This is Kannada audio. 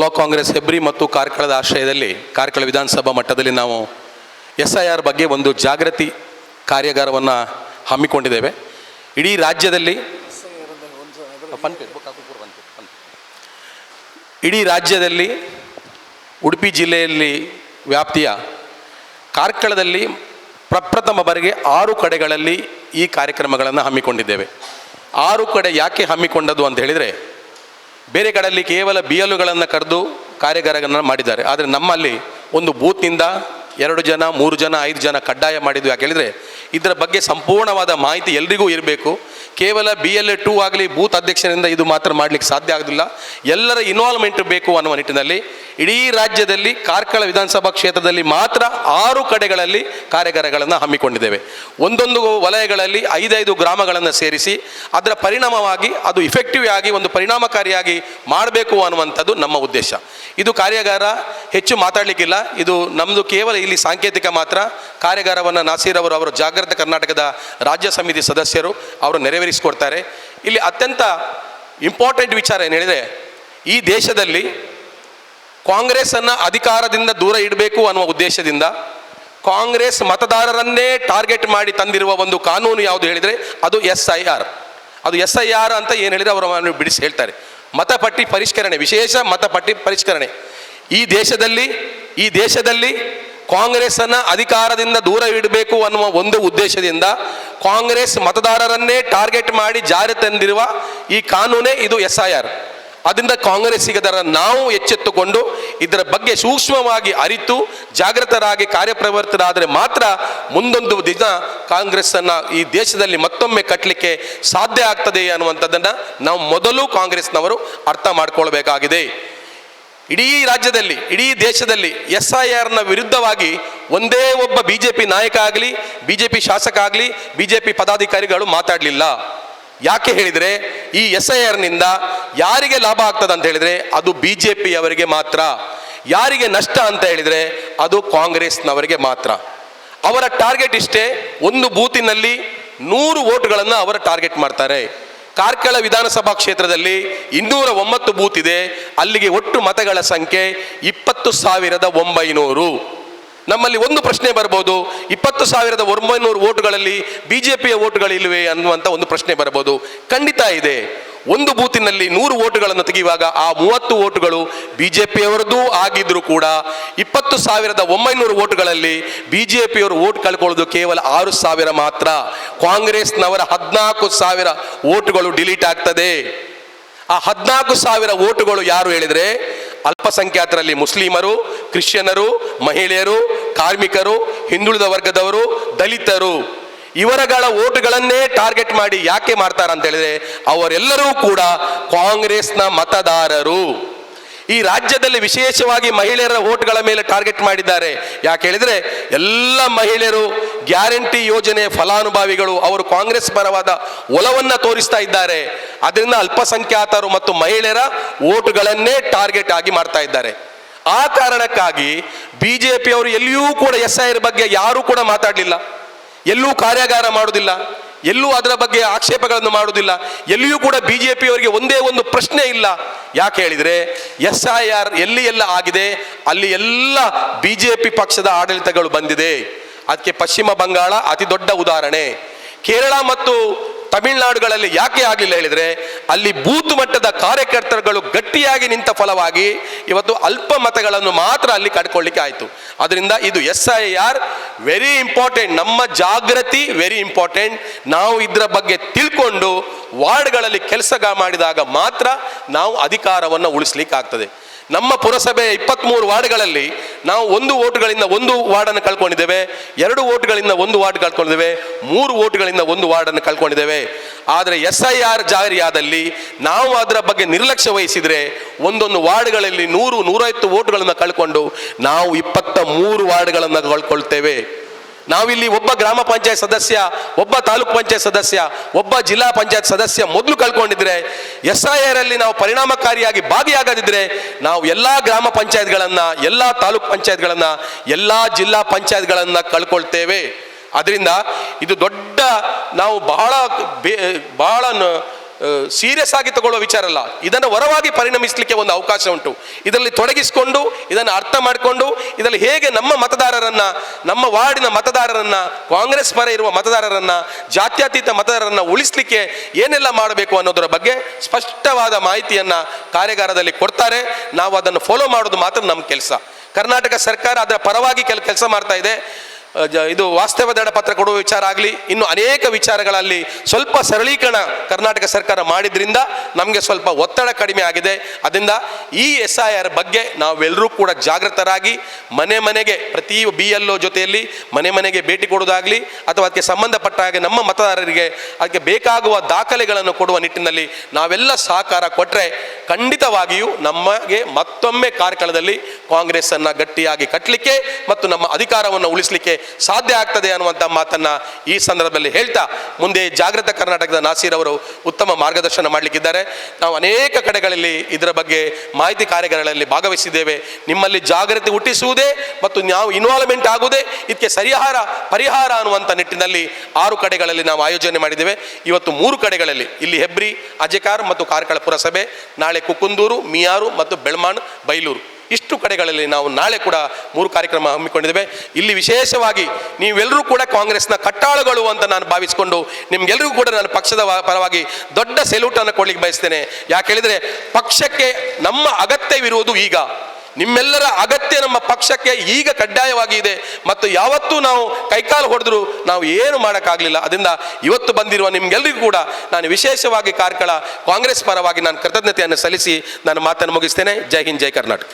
ಬ್ಲಾಕ್ ಕಾಂಗ್ರೆಸ್ ಹೆಬ್ರಿ ಮತ್ತು ಕಾರ್ಕಳದ ಆಶ್ರಯದಲ್ಲಿ ಕಾರ್ಕಳ ವಿಧಾನಸಭಾ ಮಟ್ಟದಲ್ಲಿ ನಾವು SIR ಬಗ್ಗೆ ಒಂದು ಜಾಗೃತಿ ಕಾರ್ಯಾಗಾರವನ್ನು ಹಮ್ಮಿಕೊಂಡಿದ್ದೇವೆ. ಇಡೀ ರಾಜ್ಯದಲ್ಲಿ ಉಡುಪಿ ಜಿಲ್ಲೆಯಲ್ಲಿ ವ್ಯಾಪ್ತಿಯ ಕಾರ್ಕಳದಲ್ಲಿ ಪ್ರಪ್ರಥಮ ಬಾರಿಗೆ 6 ಕಡೆಗಳಲ್ಲಿ ಈ ಕಾರ್ಯಕ್ರಮಗಳನ್ನು ಹಮ್ಮಿಕೊಂಡಿದ್ದೇವೆ. 6 ಕಡೆ ಯಾಕೆ ಹಮ್ಮಿಕೊಂಡದ್ದು ಅಂತ ಹೇಳಿದರೆ, ಬೇರೆ ಕಡೆಯಲ್ಲಿ ಕೇವಲ BLOಗಳನ್ನು ಕರೆದು ಕಾರ್ಯಾಗಾರಗಳನ್ನು ಮಾಡಿದ್ದಾರೆ. ಆದರೆ ನಮ್ಮಲ್ಲಿ ಒಂದು ಬೂತ್ನಿಂದ 2 ಜನ 3 ಜನ 5 ಜನ ಕಡ್ಡಾಯ ಮಾಡಿದ್ದು. ಯಾಕೆ ಹೇಳಿದರೆ ಇದರ ಬಗ್ಗೆ ಸಂಪೂರ್ಣವಾದ ಮಾಹಿತಿ ಎಲ್ರಿಗೂ ಇರಬೇಕು. ಕೇವಲ BLA 2 ಆಗಲಿ ಬೂತ್ ಅಧ್ಯಕ್ಷರಿಂದ ಇದು ಮಾತ್ರ ಮಾಡಲಿಕ್ಕೆ ಸಾಧ್ಯ ಆಗೋದಿಲ್ಲ. ಎಲ್ಲರ ಇನ್ವಾಲ್ವ್ಮೆಂಟ್ ಬೇಕು ಅನ್ನುವ ನಿಟ್ಟಿನಲ್ಲಿ ಇಡೀ ರಾಜ್ಯದಲ್ಲಿ ಕಾರ್ಕಳ ವಿಧಾನಸಭಾ ಕ್ಷೇತ್ರದಲ್ಲಿ ಮಾತ್ರ 6 ಕಡೆಗಳಲ್ಲಿ ಕಾರ್ಯಾಗಾರಗಳನ್ನು ಹಮ್ಮಿಕೊಂಡಿದ್ದೇವೆ. ಒಂದೊಂದು ವಲಯಗಳಲ್ಲಿ 5 ಗ್ರಾಮಗಳನ್ನು ಸೇರಿಸಿ ಅದರ ಪರಿಣಾಮವಾಗಿ ಅದು ಇಫೆಕ್ಟಿವ್ ಆಗಿ ಒಂದು ಪರಿಣಾಮಕಾರಿಯಾಗಿ ಮಾಡಬೇಕು ಅನ್ನುವಂಥದ್ದು ನಮ್ಮ ಉದ್ದೇಶ. ಇದು ಕಾರ್ಯಾಗಾರ ಹೆಚ್ಚು ಮಾತಾಡಲಿಕ್ಕಿಲ್ಲ. ಇದು ನಮ್ಮದು ಕೇವಲ ಇಲ್ಲಿ ಸಾಂಕೇತಿಕ ಮಾತ್ರ. ಕಾರ್ಯಾಗಾರವನ್ನು ನಾಸೀರ್ ಅವರು ಜಾಗೃತ ಕರ್ನಾಟಕದ ರಾಜ್ಯ ಸಮಿತಿ ಸದಸ್ಯರು ಅವರು ನೆರವೇರಿಸಿಕೊಡ್ತಾರೆ. ಇಲ್ಲಿ ಅತ್ಯಂತ ಇಂಪಾರ್ಟೆಂಟ್ ವಿಚಾರ ಏನು ಹೇಳಿದರೆ, ಈ ದೇಶದಲ್ಲಿ ಕಾಂಗ್ರೆಸ್ಸನ್ನು ಅಧಿಕಾರದಿಂದ ದೂರ ಇಡಬೇಕು ಅನ್ನುವ ಉದ್ದೇಶದಿಂದ ಕಾಂಗ್ರೆಸ್ ಮತದಾರರನ್ನೇ ಟಾರ್ಗೆಟ್ ಮಾಡಿ ತಂದಿರುವ ಒಂದು ಕಾನೂನು ಯಾವುದು ಹೇಳಿದರೆ ಅದು SIR. ಅದು SIR ಅಂತ ಏನು ಹೇಳಿದರೆ ಅವರು ಬಿಡಿಸಿ ಹೇಳ್ತಾರೆ, ಮತಪಟ್ಟಿ ಪರಿಷ್ಕರಣೆ, ವಿಶೇಷ ಮತಪಟ್ಟಿ ಪರಿಷ್ಕರಣೆ. ಈ ದೇಶದಲ್ಲಿ ಕಾಂಗ್ರೆಸ್ಸನ್ನು ಅಧಿಕಾರದಿಂದ ದೂರ ಇಡಬೇಕು ಅನ್ನುವ ಒಂದು ಉದ್ದೇಶದಿಂದ ಕಾಂಗ್ರೆಸ್ ಮತದಾರರನ್ನೇ ಟಾರ್ಗೆಟ್ ಮಾಡಿ ಜಾರಿ ತಂದಿರುವ ಈ ಕಾನೂನೇ ಇದು SIR. ಅದರಿಂದ ಕಾಂಗ್ರೆಸ್ಸಿಗರ ನಾವು ಎಚ್ಚೆತ್ತುಕೊಂಡು ಇದರ ಬಗ್ಗೆ ಸೂಕ್ಷ್ಮವಾಗಿ ಅರಿತು ಜಾಗೃತರಾಗಿ ಕಾರ್ಯಪ್ರವೃತ್ತರಾದರೆ ಮಾತ್ರ ಮುಂದೊಂದು ದಿನ ಕಾಂಗ್ರೆಸ್ಸನ್ನು ಈ ದೇಶದಲ್ಲಿ ಮತ್ತೊಮ್ಮೆ ಕಟ್ಟಲಿಕ್ಕೆ ಸಾಧ್ಯ ಆಗ್ತದೆ ಅನ್ನುವಂಥದ್ದನ್ನು ನಾವು ಮೊದಲು ಕಾಂಗ್ರೆಸ್ನವರು ಅರ್ಥ ಮಾಡಿಕೊಳ್ಬೇಕಾಗಿದೆ. ಇಡೀ ರಾಜ್ಯದಲ್ಲಿ ಇಡೀ ದೇಶದಲ್ಲಿ SIRನ ವಿರುದ್ಧವಾಗಿ ಒಂದೇ ಒಬ್ಬ BJP ನಾಯಕ ಆಗಲಿ BJP ಶಾಸಕ ಆಗಲಿ BJP ಪದಾಧಿಕಾರಿಗಳು ಮಾತಾಡಲಿಲ್ಲ. ಯಾಕೆ ಹೇಳಿದರೆ ಈ SIRನಿಂದ ಯಾರಿಗೆ ಲಾಭ ಆಗ್ತದೆ ಅಂತ ಹೇಳಿದರೆ ಅದು BJPಯವರಿಗೆ ಮಾತ್ರ. ಯಾರಿಗೆ ನಷ್ಟ ಅಂತ ಹೇಳಿದರೆ ಅದು ಕಾಂಗ್ರೆಸ್ನವರಿಗೆ ಮಾತ್ರ. ಅವರ ಟಾರ್ಗೆಟ್ ಇಷ್ಟೇ, ಒಂದು ಬೂತಿನಲ್ಲಿ 100 ವೋಟ್ಗಳನ್ನು ಅವರ ಟಾರ್ಗೆಟ್ ಮಾಡ್ತಾರೆ. ಕಾರ್ಕಳ ವಿಧಾನಸಭಾ ಕ್ಷೇತ್ರದಲ್ಲಿ 209 ಬೂತ್ ಇದೆ. ಅಲ್ಲಿಗೆ ಒಟ್ಟು ಮತಗಳ ಸಂಖ್ಯೆ 20,900. ನಮ್ಮಲ್ಲಿ ಒಂದು ಪ್ರಶ್ನೆ ಬರ್ಬೋದು, 20,900 ವೋಟುಗಳಲ್ಲಿ BJPಯ ವೋಟುಗಳಿಲ್ವೇ ಅನ್ನುವಂಥ ಒಂದು ಪ್ರಶ್ನೆ ಬರ್ಬೋದು. ಖಂಡಿತ ಇದೆ. ಒಂದು ಬೂತಿನಲ್ಲಿ 100 ವೋಟುಗಳನ್ನು ತೆಗೆಯುವಾಗ ಆ 30 ವೋಟುಗಳು BJPಯವರದ್ದು ಆಗಿದ್ರೂ ಕೂಡ 20,900 ವೋಟುಗಳಲ್ಲಿ BJPಯವರು ವೋಟ್ ಕಳ್ಕೊಳ್ಳೋದು ಕೇವಲ 6,000 ಮಾತ್ರ. ಕಾಂಗ್ರೆಸ್ನವರ 14,000 ವೋಟುಗಳು ಡಿಲೀಟ್ ಆಗ್ತದೆ. ಆ 14,000 ವೋಟುಗಳು ಯಾರು ಹೇಳಿದರೆ ಅಲ್ಪಸಂಖ್ಯಾತರಲ್ಲಿ ಮುಸ್ಲಿಮರು, ಕ್ರಿಶ್ಚಿಯನರು, ಮಹಿಳೆಯರು, ಕಾರ್ಮಿಕರು, ಹಿಂದುಳಿದ ವರ್ಗದವರು, ದಲಿತರು, ಇವರಗಳ ವೋಟುಗಳನ್ನೇ ಟಾರ್ಗೆಟ್ ಮಾಡಿ ಯಾಕೆ ಮಾಡ್ತಾರೆ ಅಂತ ಹೇಳಿದ್ರೆ ಅವರೆಲ್ಲರೂ ಕೂಡ ಕಾಂಗ್ರೆಸ್ನ ಮತದಾರರು. ಈ ರಾಜ್ಯದಲ್ಲಿ ವಿಶೇಷವಾಗಿ ಮಹಿಳೆಯರ ವೋಟ್ಗಳ ಮೇಲೆ ಟಾರ್ಗೆಟ್ ಮಾಡಿದ್ದಾರೆ. ಯಾಕೆ ಹೇಳಿದರೆ ಎಲ್ಲ ಮಹಿಳೆಯರು ಗ್ಯಾರಂಟಿ ಯೋಜನೆ ಫಲಾನುಭವಿಗಳು, ಅವರು ಕಾಂಗ್ರೆಸ್ ಪರವಾದ ಒಲವನ್ನು ತೋರಿಸ್ತಾ ಇದ್ದಾರೆ. ಅದರಿಂದ ಅಲ್ಪಸಂಖ್ಯಾತರು ಮತ್ತು ಮಹಿಳೆಯರ ವೋಟುಗಳನ್ನೇ ಟಾರ್ಗೆಟ್ ಆಗಿ ಮಾಡ್ತಾ ಇದ್ದಾರೆ. ಆ ಕಾರಣಕ್ಕಾಗಿ BJPಯವರು ಎಲ್ಲಿಯೂ ಕೂಡ SIR ಬಗ್ಗೆ ಯಾರೂ ಕೂಡ ಮಾತಾಡಲಿಲ್ಲ, ಎಲ್ಲೂ ಕಾರ್ಯಾಗಾರ ಮಾಡುವುದಿಲ್ಲ, ಎಲ್ಲೂ ಅದರ ಬಗ್ಗೆ ಆಕ್ಷೇಪಗಳನ್ನು ಮಾಡುವುದಿಲ್ಲ, ಎಲ್ಲಿಯೂ ಕೂಡ BJPಯವರಿಗೆ ಒಂದೇ ಒಂದು ಪ್ರಶ್ನೆ ಇಲ್ಲ. ಯಾಕೆ ಹೇಳಿದರೆ SIR ಎಲ್ಲಿ ಎಲ್ಲ ಆಗಿದೆ ಅಲ್ಲಿ ಎಲ್ಲ BJP ಪಕ್ಷದ ಆಡಳಿತಗಳು ಬಂದಿದೆ. ಅದಕ್ಕೆ ಪಶ್ಚಿಮ ಬಂಗಾಳ ಅತಿ ದೊಡ್ಡ ಉದಾಹರಣೆ. ಕೇರಳ ಮತ್ತು ತಮಿಳುನಾಡುಗಳಲ್ಲಿ ಯಾಕೆ ಆಗಲಿಲ್ಲ ಹೇಳಿದರೆ ಅಲ್ಲಿ ಬೂತ್ ಮಟ್ಟದ ಕಾರ್ಯಕರ್ತರುಗಳು ಗಟ್ಟಿಯಾಗಿ ನಿಂತ ಫಲವಾಗಿ ಇವತ್ತು ಅಲ್ಪ ಮತಗಳನ್ನು ಮಾತ್ರ ಅಲ್ಲಿ ಕಡ್ಕೊಳ್ಳಿಕ್ಕೆ ಆಯಿತು. ಅದರಿಂದ ಇದು SIR ವೆರಿ ಇಂಪಾರ್ಟೆಂಟ್. ನಮ್ಮ ಜಾಗೃತಿ ವೆರಿ ಇಂಪಾರ್ಟೆಂಟ್. ನಾವು ಇದರ ಬಗ್ಗೆ ತಿಳ್ಕೊಂಡು ವಾರ್ಡ್ಗಳಲ್ಲಿ ಕೆಲಸ ಮಾಡಿದಾಗ ಮಾತ್ರ ನಾವು ಅಧಿಕಾರವನ್ನು ಉಳಿಸ್ಲಿಕ್ಕೆ ಆಗ್ತದೆ. ನಮ್ಮ ಪುರಸಭೆ 23 ವಾರ್ಡ್ಗಳಲ್ಲಿ ನಾವು 1 ವೋಟುಗಳಿಂದ 1 ವಾರ್ಡನ್ನು ಕಳ್ಕೊಂಡಿದ್ದೇವೆ, 2 ವೋಟುಗಳಿಂದ 1 ವಾರ್ಡ್ ಕಳ್ಕೊಂಡಿದ್ದೇವೆ, 3 ವೋಟುಗಳಿಂದ 1 ವಾರ್ಡನ್ನು ಕಳ್ಕೊಂಡಿದ್ದೇವೆ. ಆದರೆ SIR ಜಾರಿಯಾದಲ್ಲಿ ನಾವು ಅದರ ಬಗ್ಗೆ ನಿರ್ಲಕ್ಷ್ಯ ವಹಿಸಿದರೆ ಒಂದೊಂದು ವಾರ್ಡ್ಗಳಲ್ಲಿ 100-150 ವೋಟುಗಳನ್ನು ಕಳ್ಕೊಂಡು ನಾವು 23 ವಾರ್ಡ್ಗಳನ್ನು ಕಳ್ಕೊಳ್ತೇವೆ. ನಾವಿಲ್ಲಿ ಒಬ್ಬ ಗ್ರಾಮ ಪಂಚಾಯತ್ ಸದಸ್ಯ, ಒಬ್ಬ ತಾಲೂಕ್ ಪಂಚಾಯತ್ ಸದಸ್ಯ, ಒಬ್ಬ ಜಿಲ್ಲಾ ಪಂಚಾಯತ್ ಸದಸ್ಯ ಮೊದಲು ಕಳ್ಕೊಂಡಿದ್ರೆ SIR ಅಲ್ಲಿ ನಾವು ಪರಿಣಾಮಕಾರಿಯಾಗಿ ಭಾಗಿಯಾಗದಿದ್ರೆ ನಾವು ಎಲ್ಲಾ ಗ್ರಾಮ ಪಂಚಾಯತ್ಗಳನ್ನ, ಎಲ್ಲಾ ತಾಲೂಕ್ ಪಂಚಾಯತ್ಗಳನ್ನ, ಎಲ್ಲಾ ಜಿಲ್ಲಾ ಪಂಚಾಯತ್ಗಳನ್ನ ಕಳ್ಕೊಳ್ತೇವೆ. ಅದರಿಂದ ಇದು ದೊಡ್ಡ ನಾವು ಬಹಳ ಸೀರಿಯಸ್ ಆಗಿ ತಗೊಳ್ಳುವ ವಿಚಾರ ಅಲ್ಲ, ಇದನ್ನು ಹೊರವಾಗಿ ಪರಿಣಮಿಸಲಿಕ್ಕೆ ಒಂದು ಅವಕಾಶ ಉಂಟು. ಇದರಲ್ಲಿ ತೊಡಗಿಸಿಕೊಂಡು ಇದನ್ನು ಅರ್ಥ ಮಾಡಿಕೊಂಡು ಇದರಲ್ಲಿ ಹೇಗೆ ನಮ್ಮ ಮತದಾರರನ್ನ, ನಮ್ಮ ವಾರ್ಡಿನ ಮತದಾರರನ್ನ, ಕಾಂಗ್ರೆಸ್ ಪರ ಇರುವ ಮತದಾರರನ್ನ, ಜಾತ್ಯತೀತ ಮತದಾರರನ್ನ ಉಳಿಸಲಿಕ್ಕೆ ಏನೆಲ್ಲ ಮಾಡಬೇಕು ಅನ್ನೋದರ ಬಗ್ಗೆ ಸ್ಪಷ್ಟವಾದ ಮಾಹಿತಿಯನ್ನ ಕಾರ್ಯಾಗಾರದಲ್ಲಿ ಕೊಡ್ತಾರೆ. ನಾವು ಅದನ್ನು ಫಾಲೋ ಮಾಡೋದು ಮಾತ್ರ ನಮ್ಮ ಕೆಲಸ. ಕರ್ನಾಟಕ ಸರ್ಕಾರ ಅದರ ಪರವಾಗಿ ಕೆಲಸ ಮಾಡ್ತಾ ಇದೆ. ಇದು ವಾಸ್ತವ ದೃಢ ಪತ್ರ ಕೊಡುವ ವಿಚಾರ ಆಗಲಿ, ಇನ್ನು ಅನೇಕ ವಿಚಾರಗಳಲ್ಲಿ ಸ್ವಲ್ಪ ಸರಳೀಕರಣ ಕರ್ನಾಟಕ ಸರ್ಕಾರ ಮಾಡಿದ್ರಿಂದ ನಮಗೆ ಸ್ವಲ್ಪ ಒತ್ತಡ ಕಡಿಮೆ ಆಗಿದೆ. ಅದರಿಂದ ಈ SIR ಬಗ್ಗೆ ನಾವೆಲ್ಲರೂ ಕೂಡ ಜಾಗೃತರಾಗಿ ಮನೆ ಮನೆಗೆ ಪ್ರತಿ BLO ಜೊತೆಯಲ್ಲಿ ಮನೆ ಮನೆಗೆ ಭೇಟಿ ಕೊಡೋದಾಗಲಿ ಅಥವಾ ಅದಕ್ಕೆ ಸಂಬಂಧಪಟ್ಟ ಹಾಗೆ ನಮ್ಮ ಮತದಾರರಿಗೆ ಅದಕ್ಕೆ ಬೇಕಾಗುವ ದಾಖಲೆಗಳನ್ನು ಕೊಡುವ ನಿಟ್ಟಿನಲ್ಲಿ ನಾವೆಲ್ಲ ಸಹಕಾರ ಕೊಟ್ಟರೆ ಖಂಡಿತವಾಗಿಯೂ ನಮಗೆ ಮತ್ತೊಮ್ಮೆ ಕಾರ್ಕಳದಲ್ಲಿ ಕಾಂಗ್ರೆಸ್ಸನ್ನು ಗಟ್ಟಿಯಾಗಿ ಕಟ್ಟಲಿಕ್ಕೆ ಮತ್ತು ನಮ್ಮ ಅಧಿಕಾರವನ್ನು ಉಳಿಸಲಿಕ್ಕೆ ಸಾಧ್ಯ ಆಗ್ತದೆ ಅನ್ನುವಂಥ ಮಾತನ್ನ ಈ ಸಂದರ್ಭದಲ್ಲಿ ಹೇಳ್ತಾ, ಮುಂದೆ ಜಾಗೃತ ಕರ್ನಾಟಕದ ನಾಸೀರ್ ಅವರು ಉತ್ತಮ ಮಾರ್ಗದರ್ಶನ ಮಾಡಲಿಕ್ಕಿದ್ದಾರೆ. ನಾವು ಅನೇಕ ಕಡೆಗಳಲ್ಲಿ ಇದರ ಬಗ್ಗೆ ಮಾಹಿತಿ ಕಾರ್ಯಗಳಲ್ಲಿ ಭಾಗವಹಿಸಿದ್ದೇವೆ. ನಿಮ್ಮಲ್ಲಿ ಜಾಗೃತಿ ಹುಟ್ಟಿಸುವುದೇ ಮತ್ತು ನಾವು ಇನ್ವಾಲ್ವ್ಮೆಂಟ್ ಆಗುವುದೇ ಇದಕ್ಕೆ ಪರಿಹಾರ ಅನ್ನುವಂಥ ನಿಟ್ಟಿನಲ್ಲಿ 6 ಕಡೆಗಳಲ್ಲಿ ನಾವು ಆಯೋಜನೆ ಮಾಡಿದ್ದೇವೆ. ಇವತ್ತು 3 ಕಡೆಗಳಲ್ಲಿ, ಇಲ್ಲಿ ಹೆಬ್ರಿ, ಅಜೆಕಾರ್ ಮತ್ತು ಕಾರ್ಕಳ ಪುರಸಭೆ, ನಾಳೆ ಕುಕ್ಕುಂದೂರು, ಮಿಯಾರು ಮತ್ತು ಬೆಳ್ಮಾಣ್, ಬೈಲೂರು, ಇಷ್ಟು ಕಡೆಗಳಲ್ಲಿ ನಾವು ನಾಳೆ ಕೂಡ 3 ಕಾರ್ಯಕ್ರಮ ಹಮ್ಮಿಕೊಂಡಿದ್ದೇವೆ. ಇಲ್ಲಿ ವಿಶೇಷವಾಗಿ ನೀವೆಲ್ಲರೂ ಕೂಡ ಕಾಂಗ್ರೆಸ್ನ ಕಟ್ಟಾಳುಗಳು ಅಂತ ನಾನು ಭಾವಿಸಿಕೊಂಡು ನಿಮ್ಗೆಲ್ಲರಿಗೂ ಕೂಡ ನಾನು ಪಕ್ಷದ ಪರವಾಗಿ ದೊಡ್ಡ ಸೆಲ್ಯೂಟನ್ನು ಕೊಡ್ಲಿಕ್ಕೆ ಬಯಸ್ತೇನೆ. ಯಾಕೆ ಹೇಳಿದರೆ ಪಕ್ಷಕ್ಕೆ ನಮ್ಮ ಅಗತ್ಯವಿರುವುದು ಈಗ, ನಿಮ್ಮೆಲ್ಲರ ಅಗತ್ಯ ನಮ್ಮ ಪಕ್ಷಕ್ಕೆ ಈಗ ಕಡ್ಡಾಯವಾಗಿ ಇದೆ ಮತ್ತು ಯಾವತ್ತೂ ನಾವು ಕೈಕಾಲು ಹೊಡೆದ್ರು ನಾವು ಏನು ಮಾಡೋಕ್ಕಾಗಲಿಲ್ಲ. ಅದರಿಂದ ಇವತ್ತು ಬಂದಿರುವ ನಿಮ್ಗೆಲ್ಲರಿಗೂ ಕೂಡ ನಾನು ವಿಶೇಷವಾಗಿ ಕಾರ್ಕಳ ಕಾಂಗ್ರೆಸ್ ಪರವಾಗಿ ನಾನು ಕೃತಜ್ಞತೆಯನ್ನು ಸಲ್ಲಿಸಿ ನಾನು ಮಾತನ್ನು ಮುಗಿಸ್ತೇನೆ. ಜೈ ಹಿಂದ್, ಜೈ ಕರ್ನಾಟಕ.